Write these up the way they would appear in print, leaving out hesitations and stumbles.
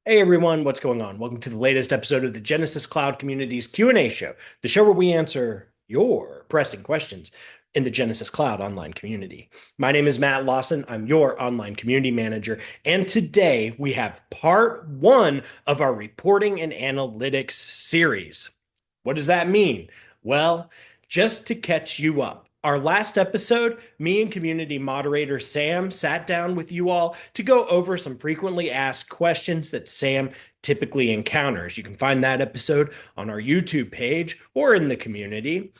Hey everyone, what's going on? Welcome to the latest episode of the Genesys Cloud Community's Q&A show, the show where we answer your pressing questions in the Genesys Cloud online community. My name is Matt Lawson. I'm your online community manager, and today we have part one of our reporting and analytics series. What does that mean? Well, just to catch you up, our last episode, me and community moderator Sam sat down with you all to go over some frequently asked questions that Sam typically encounters. You can find that episode on our YouTube page or in the community.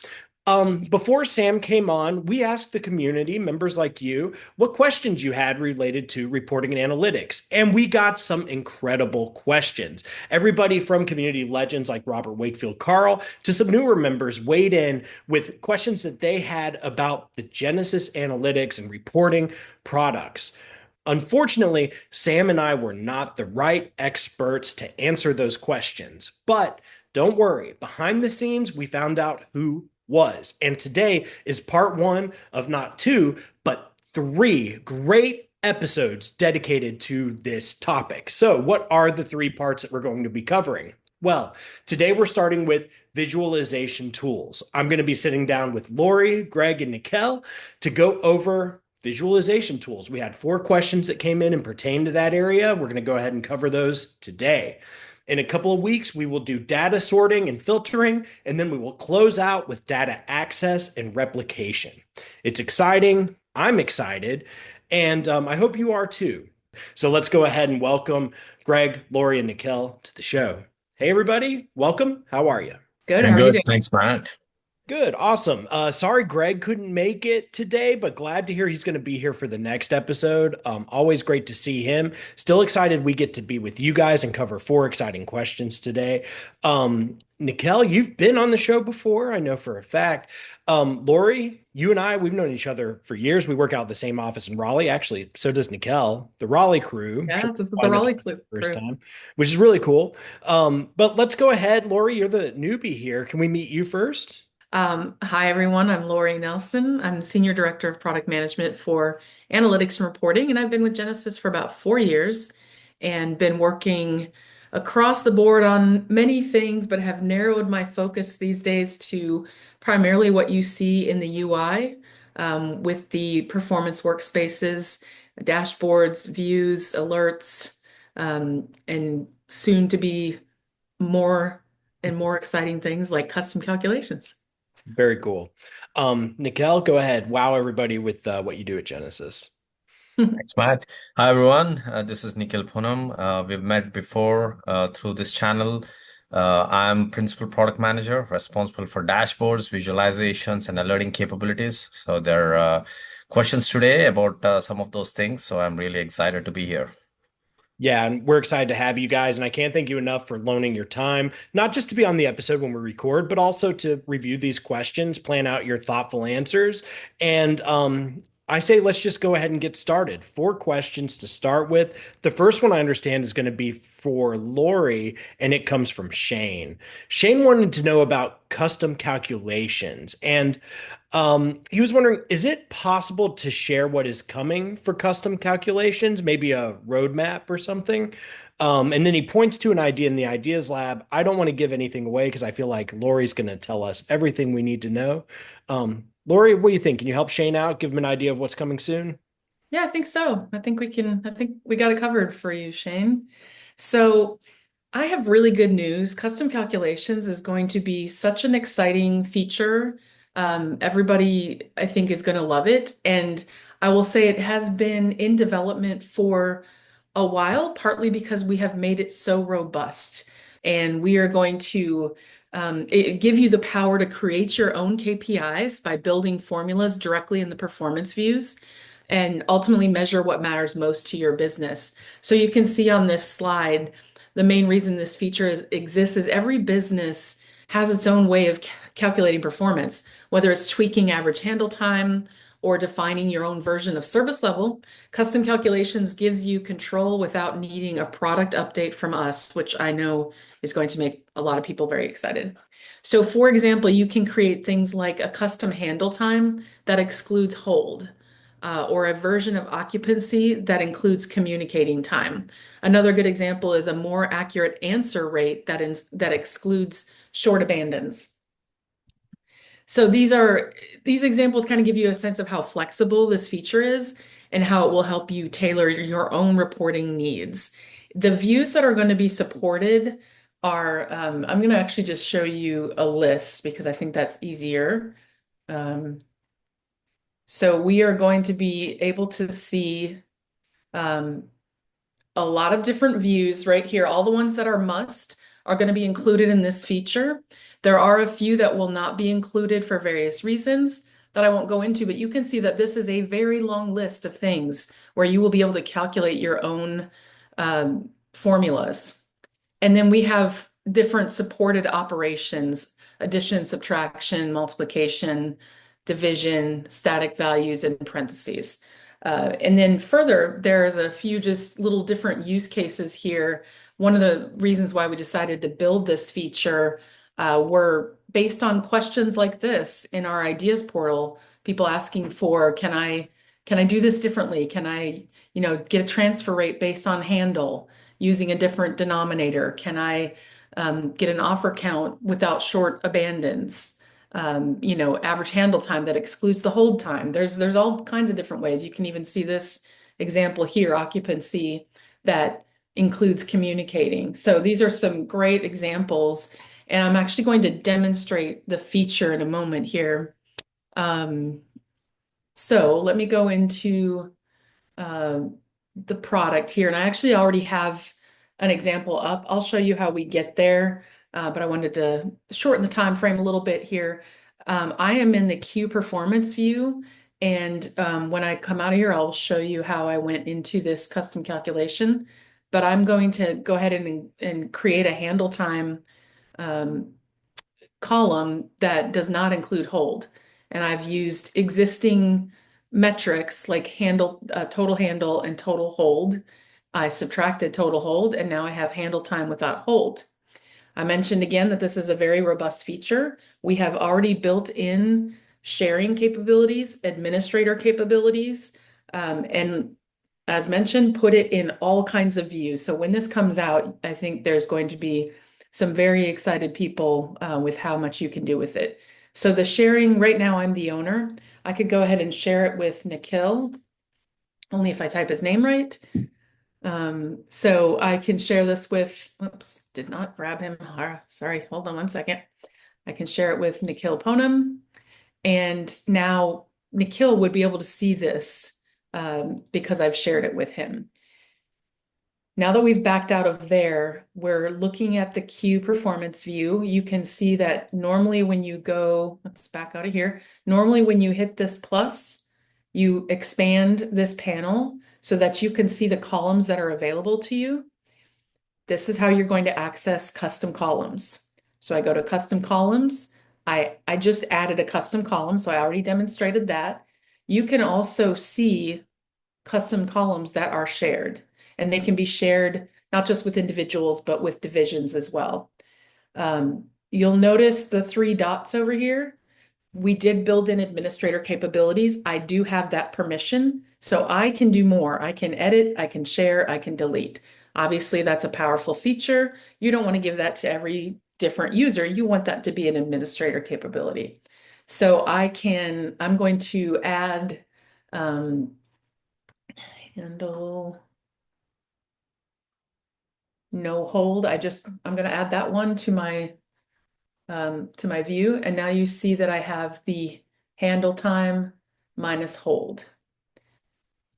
Before Sam came on, we asked the community, members like you, what questions you had related to reporting and analytics. And we got some incredible questions. Everybody from community legends like Robert Wakefield Carl to some newer members weighed in with questions that they had about the Genesys analytics and reporting products. Unfortunately, Sam and I were not the right experts to answer those questions. But don't worry, behind the scenes, we found out who was. And today is part one of not two, but three great episodes dedicated to this topic. So, what are the three parts that we're going to be covering? Well, today we're starting with visualization tools. I'm going to be sitting down with Laurie, Greg, and Nikhil to go over visualization tools. We had four questions that came in and pertain to that area. We're going to go ahead and cover those today. In a couple of weeks, we will do data sorting and filtering, and then we will close out with data access and replication. It's exciting. I'm excited, and I hope you are too. So let's go ahead and welcome Greg, Laurie, and Nikhil to the show. Hey, everybody. Welcome. How are you? Good. How Doing are you good. doing? Thanks, Matt. Good, awesome. Sorry Greg couldn't make it today, but glad to hear he's going to be here for the next episode. Always great to see him. Still excited we get to be with you guys and cover four exciting questions today. Nikhil, you've been on the show before, I know for a fact. Laurie, you and I, we've known each other for years. We work out at the same office in Raleigh. Actually, so does Nikhil, the Raleigh crew. I'm sure Yeah, this is we'll the wind up Raleigh first crew. time, which is really cool. But let's go ahead. Laurie, you're the newbie here. Can we meet you first? Hi, everyone. I'm Laurie Nelson. I'm Senior Director of Product Management for Analytics and Reporting, and I've been with Genesys for about 4 years and been working across the board on many things, but have narrowed my focus these days to primarily what you see in the UI with the performance workspaces, dashboards, views, alerts, and soon to be more and more exciting things like custom calculations. Very cool. Nikhil, go ahead. Wow everybody with what you do at Genesys. Thanks, Matt. Hi, everyone. This is Nikhil Ponnam. We've met before through this channel. I'm Principal Product Manager, responsible for dashboards, visualizations, and alerting capabilities. So there are questions today about some of those things. So I'm really excited to be here. Yeah, and we're excited to have you guys, and I can't thank you enough for loaning your time, not just to be on the episode when we record, but also to review these questions, plan out your thoughtful answers. And I say let's just go ahead and get started. Four questions to start with. The first one I understand is going to be for Laurie, and it comes from Shane. Shane wanted to know about custom calculations, and he was wondering, is it possible to share what is coming for custom calculations, maybe a roadmap or something? And then he points to an idea in the ideas lab. I don't want to give anything away because I feel like Lori's going to tell us everything we need to know. Laurie, what do you think? Can you help Shane out? Give him an idea of what's coming soon? Yeah, I think so. I think we got it covered for you, Shane. So I have really good news. Custom calculations is going to be such an exciting feature. Everybody, I think, is going to love it. And I will say it has been in development for a while, partly because we have made it so robust. And we are going to give you the power to create your own KPIs by building formulas directly in the performance views and ultimately measure what matters most to your business. So you can see on this slide, the main reason this feature exists is every business has its own way of calculating performance, whether it's tweaking average handle time or defining your own version of service level. Custom calculations gives you control without needing a product update from us, which I know is going to make a lot of people very excited. So for example, you can create things like a custom handle time that excludes hold. or a version of occupancy that includes communicating time. Another good example is a more accurate answer rate that excludes short abandons. So these examples kind of give you a sense of how flexible this feature is and how it will help you tailor your own reporting needs. The views that are going to be supported are, I'm going to actually just show you a list because I think that's easier. So we are going to be able to see a lot of different views right here. All the ones that are must are going to be included in this feature. There are a few that will not be included for various reasons that I won't go into, but you can see that this is a very long list of things where you will be able to calculate your own formulas. And then we have different supported operations, addition, subtraction, multiplication, division, static values, and parentheses. And then further, there's a few just little different use cases here. One of the reasons why we decided to build this feature were based on questions like this in our ideas portal, people asking for, can I do this differently? Can I, get a transfer rate based on handle using a different denominator? Can I get an offer count without short abandons? Average handle time that excludes the hold time. There's all kinds of different ways. You can even see this example here, occupancy that includes communicating. So these are some great examples, and I'm actually going to demonstrate the feature in a moment here. So let me go into the product here, and I actually already have an example up. I'll show you how we get there. But I wanted to shorten the time frame a little bit here. I am in the Q performance view, and when I come out of here, I'll show you how I went into this custom calculation. But I'm going to go ahead and create a handle time column that does not include hold. And I've used existing metrics like total handle and total hold. I subtracted total hold, and now I have handle time without hold. I mentioned again that this is a very robust feature. We have already built in sharing capabilities, administrator capabilities, and as mentioned, put it in all kinds of views. So when this comes out, I think there's going to be some very excited people with how much you can do with it. So the sharing, right now I'm the owner. I could go ahead and share it with Nikhil, only if I type his name right. So I can share this with, oops, did not grab him. Sorry, hold on one second. I can share it with Nikhil Ponnam. And now Nikhil would be able to see this because I've shared it with him. Now that we've backed out of there, we're looking at the Q performance view. You can see that normally when you go, let's back out of here. Normally when you hit this plus, you expand this panel so that you can see the columns that are available to you. This is how you're going to access custom columns. So I go to custom columns. I just added a custom column, so I already demonstrated that. You can also see custom columns that are shared, and they can be shared not just with individuals, but with divisions as well. You'll notice the 3 dots over here. We did build in administrator capabilities. I do have that permission, so I can do more. I can edit, I can share, I can delete. Obviously, that's a powerful feature. You don't want to give that to every different user. You want that to be an administrator capability. So I'm going to add handle no hold. I'm going to add that one to my view. And now you see that I have the handle time minus hold.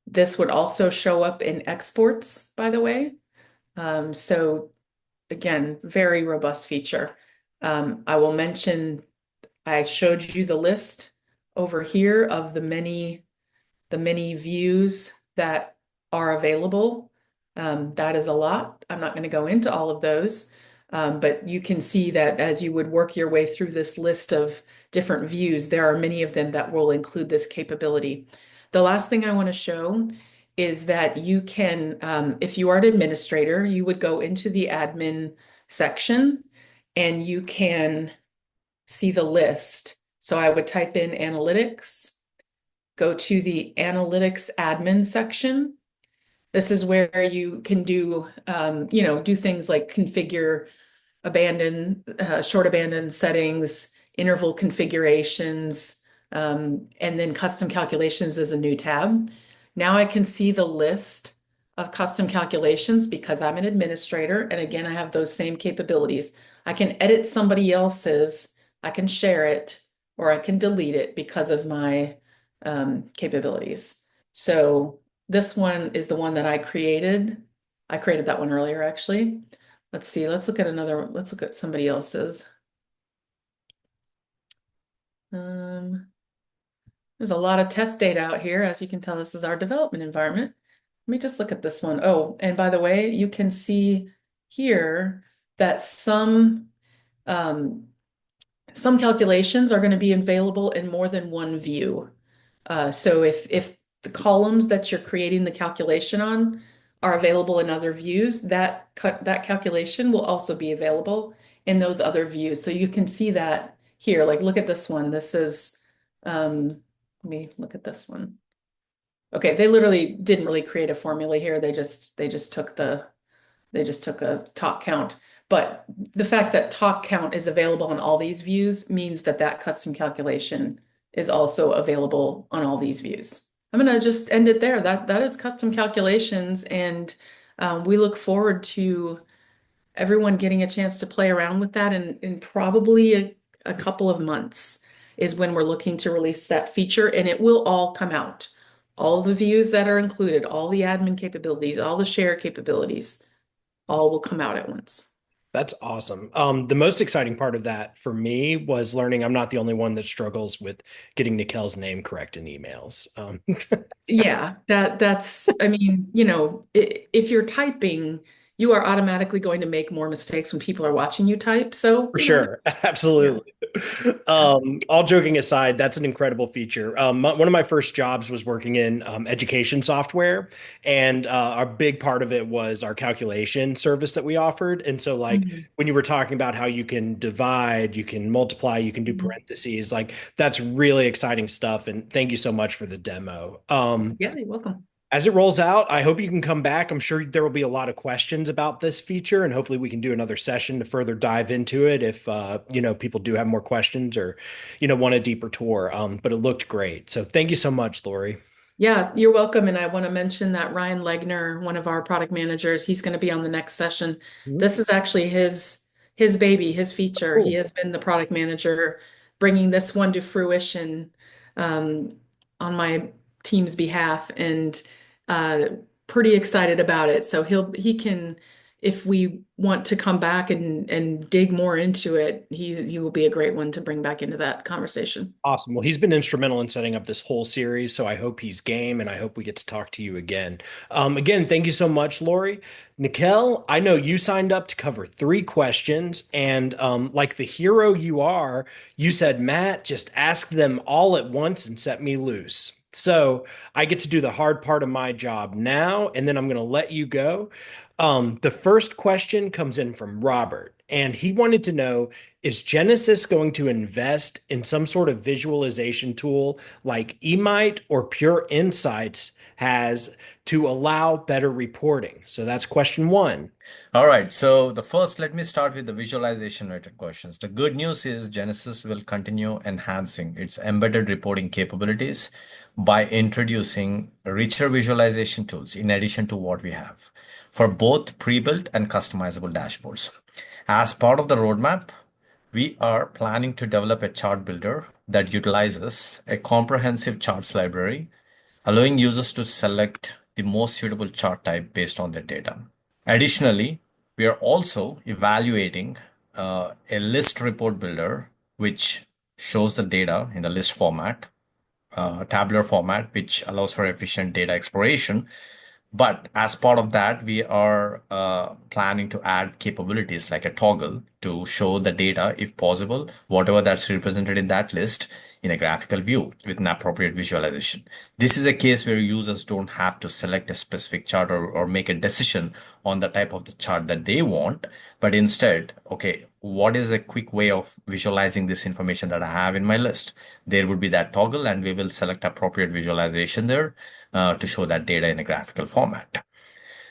This would also show up in exports, by the way. So again, very robust feature. I will mention, I showed you the list over here of the many views that are available. That is a lot. I'm not going to go into all of those, but you can see that as you would work your way through this list of different views, there are many of them that will include this capability. The last thing I want to show is that you can, if you are an administrator, you would go into the admin section and you can see the list. So I would type in analytics, go to the Analytics Admin section. This is where you can do, do things like configure short abandon settings, interval configurations, and then custom calculations is a new tab. Now I can see the list of custom calculations because I'm an administrator. And again, I have those same capabilities. I can edit somebody else's, I can share it, or I can delete it because of my capabilities. So this one is the one that I created. I created that one earlier, actually. Let's see, let's look at somebody else's. There's a lot of test data out here. As you can tell, this is our development environment. Let me just look at this one. Oh, and by the way, you can see here that some calculations are going to be available in more than one view. So if the columns that you're creating the calculation on are available in other views, that calculation will also be available in those other views. So you can see that here. Like, look at this one. This is, let me look at this one. Okay, they literally didn't really create a formula here. They just took a talk count. But the fact that talk count is available on all these views means that that custom calculation is also available on all these views. I'm going to just end it there. That is custom calculations, and we look forward to everyone getting a chance to play around with that in probably a couple of months is when we're looking to release that feature, and it will all come out. All the views that are included, all the admin capabilities, all the share capabilities, all will come out at once. That's awesome. The most exciting part of that for me was learning I'm not the only one that struggles with getting Nikhil's name correct in emails. Yeah, I mean, if you're typing, you are automatically going to make more mistakes when people are watching you type. So, For sure. yeah, Absolutely. yeah. All joking aside, that's an incredible feature. One of my first jobs was working in education software, and a big part of it was our calculation service that we offered. And so, like, Mhm. when you were talking about how you can divide, you can multiply, you can do Mhm. parentheses, like, that's really exciting stuff. And thank you so much for the demo. Yeah, you're welcome. As it rolls out, I hope you can come back. I'm sure there will be a lot of questions about this feature, and hopefully we can do another session to further dive into it if people do have more questions or want a deeper tour. But it looked great. So thank you so much, Lori. Yeah, you're welcome. And I want to mention that Ryan Legner, one of our product managers, he's going to be on the next session. Mhm. This is actually his baby, his feature. He Cool. has been the product manager bringing this one to fruition on my team's behalf, and uh, pretty excited about it. So he can, if we want to come back and dig more into it, he will be a great one to bring back into that conversation. Awesome. Well, he's been instrumental in setting up this whole series, so I hope he's game, and I hope we get to talk to you again. Again, thank you so much, Lori. Nikhil, I know you signed up to cover 3 questions, and like the hero you are, you said, Matt, just ask them all at once and set me loose. So I get to do the hard part of my job now, and then I'm going to let you go. The first question comes in from Robert, and he wanted to know, is Genesys going to invest in some sort of visualization tool like eMight or Pure Insights has to allow better reporting? So that's question one. All right, so let me start with the visualization related questions. The good news is Genesys will continue enhancing its embedded reporting capabilities by introducing richer visualization tools in addition to what we have for both pre-built and customizable dashboards. As part of the roadmap, we are planning to develop a chart builder that utilizes a comprehensive charts library, allowing users to select the most suitable chart type based on their data. Additionally, we are also evaluating a list report builder, which shows the data in the list format, tabular format, which allows for efficient data exploration. But as part of that, we are planning to add capabilities like a toggle to show the data, if possible, whatever that's represented in that list in a graphical view with an appropriate visualization. This is a case where users don't have to select a specific chart or make a decision on the type of the chart that they want, but instead, okay, what is a quick way of visualizing this information that I have in my list? There would be that toggle, and we will select appropriate visualization there to show that data in a graphical format.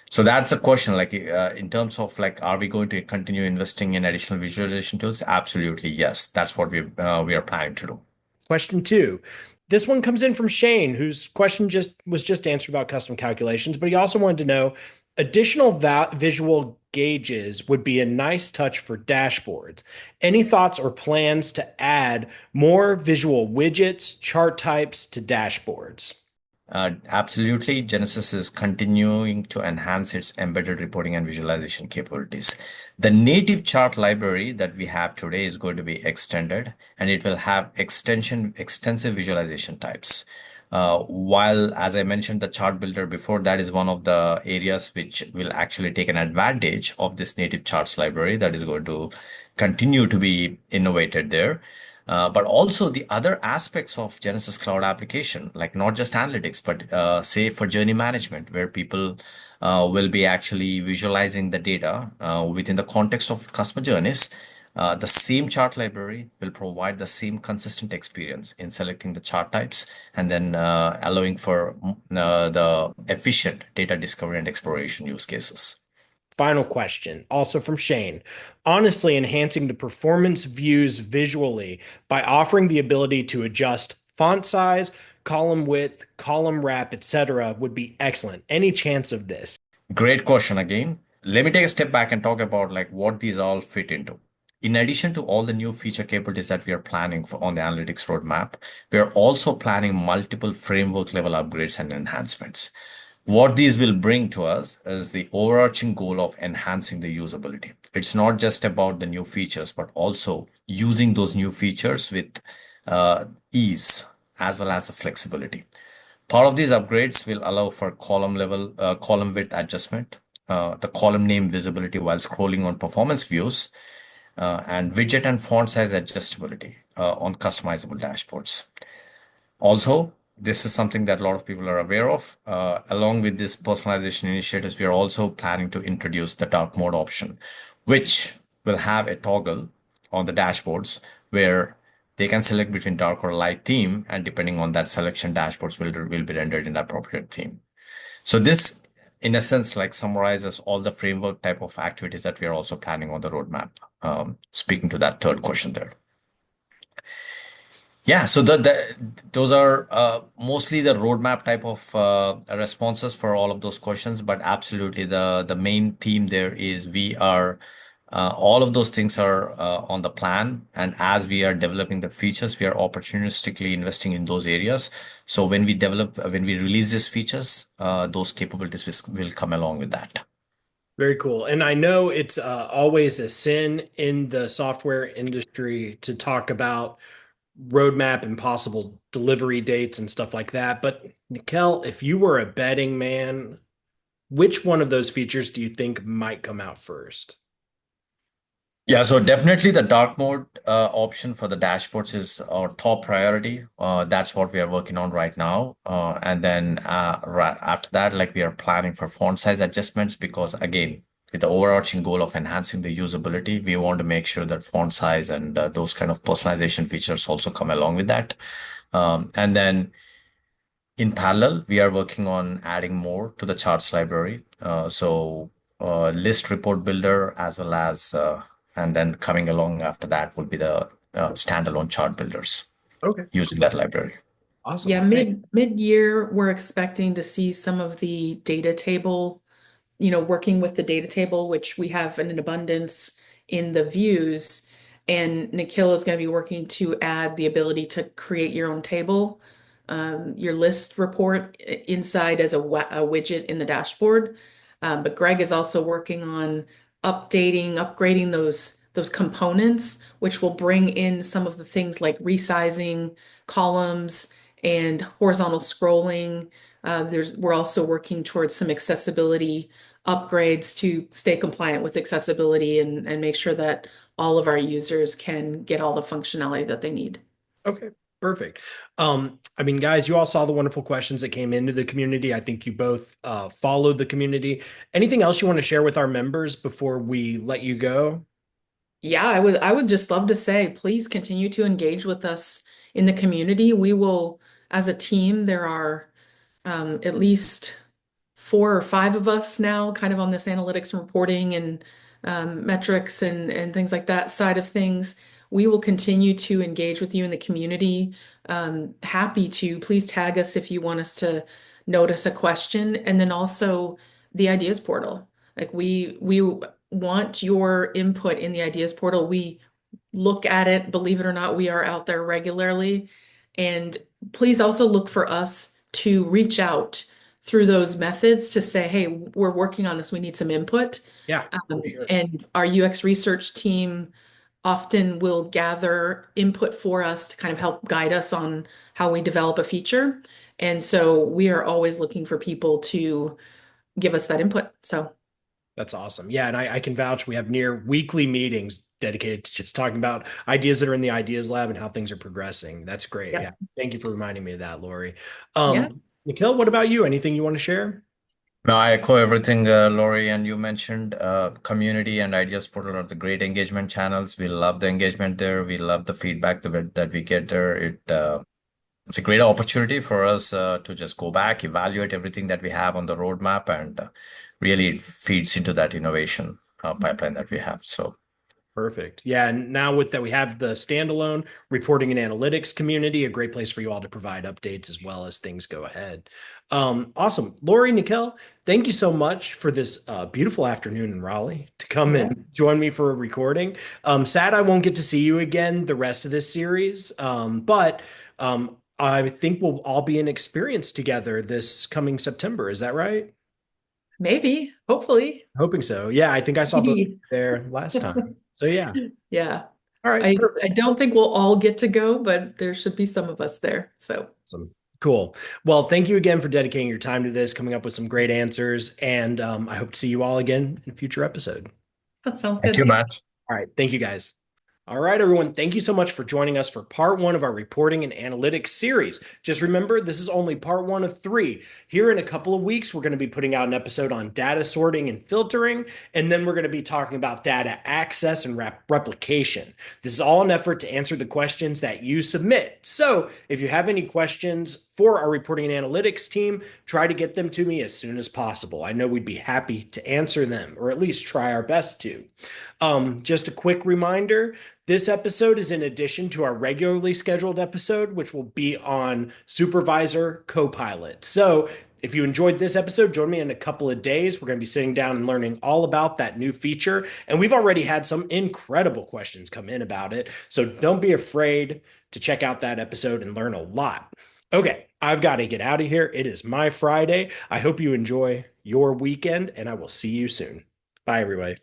So that's a question, like in terms of like, are we going to continue investing in additional visualization tools? Absolutely, yes. That's what we are planning to do. Question 2. This one comes in from Shane, whose question was just answered about custom calculations, but he also wanted to know additional visual gauges would be a nice touch for dashboards. Any thoughts or plans to add more visual widgets, chart types to dashboards? Absolutely. Genesys is continuing to enhance its embedded reporting and visualization capabilities. The native chart library that we have today is going to be extended, and it will have extensive visualization types. While, as I mentioned, the chart builder before, that is one of the areas which will actually take an advantage of this native charts library that is going to continue to be innovated there. But also the other aspects of Genesys Cloud application, like not just analytics, but say for journey management, where people will be actually visualizing the data within the context of customer journeys. The same chart library will provide the same consistent experience in selecting the chart types and then allowing for the efficient data discovery and exploration use cases. Final question, also from Shane. Honestly, enhancing the performance views visually by offering the ability to adjust font size, column width, column wrap, etc., would be excellent. Any chance of this? Great question again. Let me take a step back and talk about like what these all fit into. In addition to all the new feature capabilities that we are planning for on the analytics roadmap, we are also planning multiple framework level upgrades and enhancements. What these will bring to us is the overarching goal of enhancing the usability. It's not just about the new features, but also using those new features with ease as well as the flexibility. Part of these upgrades will allow for column width adjustment, the column name visibility while scrolling on performance views, and widget and font size adjustability on customizable dashboards. Also, this is something that a lot of people are aware of. Along with this personalization initiatives, we are also planning to introduce the dark mode option, which will have a toggle on the dashboards where they can select between dark or light theme, and depending on that selection, dashboards will be rendered in the appropriate theme. So this, in a sense, like summarizes all the framework type of activities that we are also planning on the roadmap. Speaking to that third question there. Yeah, so those are mostly the roadmap type of responses for all of those questions, but absolutely the main theme there is we are all of those things are on the plan, and as we are developing the features, we are opportunistically investing in those areas. So when we release these features, those capabilities will come along with that. Very cool. And I know it's always a sin in the software industry to talk about roadmap and possible delivery dates and stuff like that. But Nikhil, if you were a betting man, which one of those features do you think might come out first? Yeah, so definitely the dark mode option for the dashboards is our top priority. That's what we are working on right now. And then right after that, like we are planning for font size adjustments because again, with the overarching goal of enhancing the usability, we want to make sure that font size and those kind of personalization features also come along with that. And then in parallel, we are working on adding more to the charts library. List report builder as well as and then coming along after that would be the standalone chart builders Okay. using that library. Awesome. Yeah, mid-year, we're expecting to see some of the data table, working with the data table, which we have in an abundance in the views. And Nikhil is going to be working to add the ability to create your own table, your list report inside as a widget in the dashboard. But Greg is also working on upgrading those components, which will bring in some of the things like resizing columns and horizontal scrolling. We're also working towards some accessibility upgrades to stay compliant with accessibility and make sure that all of our users can get all the functionality that they need. Okay. Perfect. I mean, guys, you all saw the wonderful questions that came into the community. I think you both followed the community. Anything else you want to share with our members before we let you go? Yeah, I would just love to say, please continue to engage with us in the community. We will, as a team, there are at least 4 or 5 of us now kind of on this analytics and reporting and metrics and things like that side of things. We will continue to engage with you in the community. Happy to please tag us if you want us to notice a question. And then also the ideas portal. Like we want your input in the ideas portal. We look at it, believe it or not, we are out there regularly. And please also look for us to reach out through those methods to say, hey, we're working on this, we need some input. Yeah, for sure. And our UX research team often will gather input for us to kind of help guide us on how we develop a feature. And so we are always looking for people to give us that input. So That's awesome. Yeah, and I can vouch we have near weekly meetings dedicated to just talking about ideas that are in the ideas lab and how things are progressing. That's great. yeah, Yeah. Thank you for reminding me of that, Laurie. yeah, Nikhil, what about you? Anything you want to share? No, I echo everything Laurie and you mentioned. Community and Ideas Portal are the great engagement channels. We love the engagement there. We love the feedback that we get there. It's a great opportunity for us to just go back, evaluate everything that we have on the roadmap, and really it feeds into that innovation pipeline that we have. So, Perfect. Yeah, and now with that, we have the standalone reporting and analytics community, a great place for you all to provide updates as well as things go ahead. Awesome. Laurie, Nikhil, thank you so much for this beautiful afternoon in Raleigh to come yeah. and join me for a recording. Sad I won't get to see you again the rest of this series, but I think we'll all be in experience together this coming September. Is that right? Maybe, hopefully. Hoping so. Yeah, I think I saw both of you Maybe. there last time. So yeah. Yeah. All right, I perfect. don't think we'll all get to go, but there should be some of us there. So Awesome. Cool. Well, thank you again for dedicating your time to this, coming up with some great answers, and I hope to see you all again in a future episode. that sounds thank you, good. Matt. All right. Thank you, guys. All right, everyone. Thank you so much for joining us for part one of our reporting and analytics series. Just remember, this is only part one of three. Here in a couple of weeks, we're going to be putting out an episode on data sorting and filtering, and then we're going to be talking about data access and replication. This is all an effort to answer the questions that you submit. So if you have any questions for our reporting and analytics team, try to get them to me as soon as possible. I know we'd be happy to answer them, or at least try our best to. Just a quick reminder, this episode is in addition to our regularly scheduled episode, which will be on Supervisor Copilot. So if you enjoyed this episode, join me in a couple of days. We're going to be sitting down and learning all about that new feature. And we've already had some incredible questions come in about it. So don't be afraid to check out that episode and learn a lot. Okay, I've got to get out of here. It is my Friday. I hope you enjoy your weekend, and I will see you soon. Bye, everybody.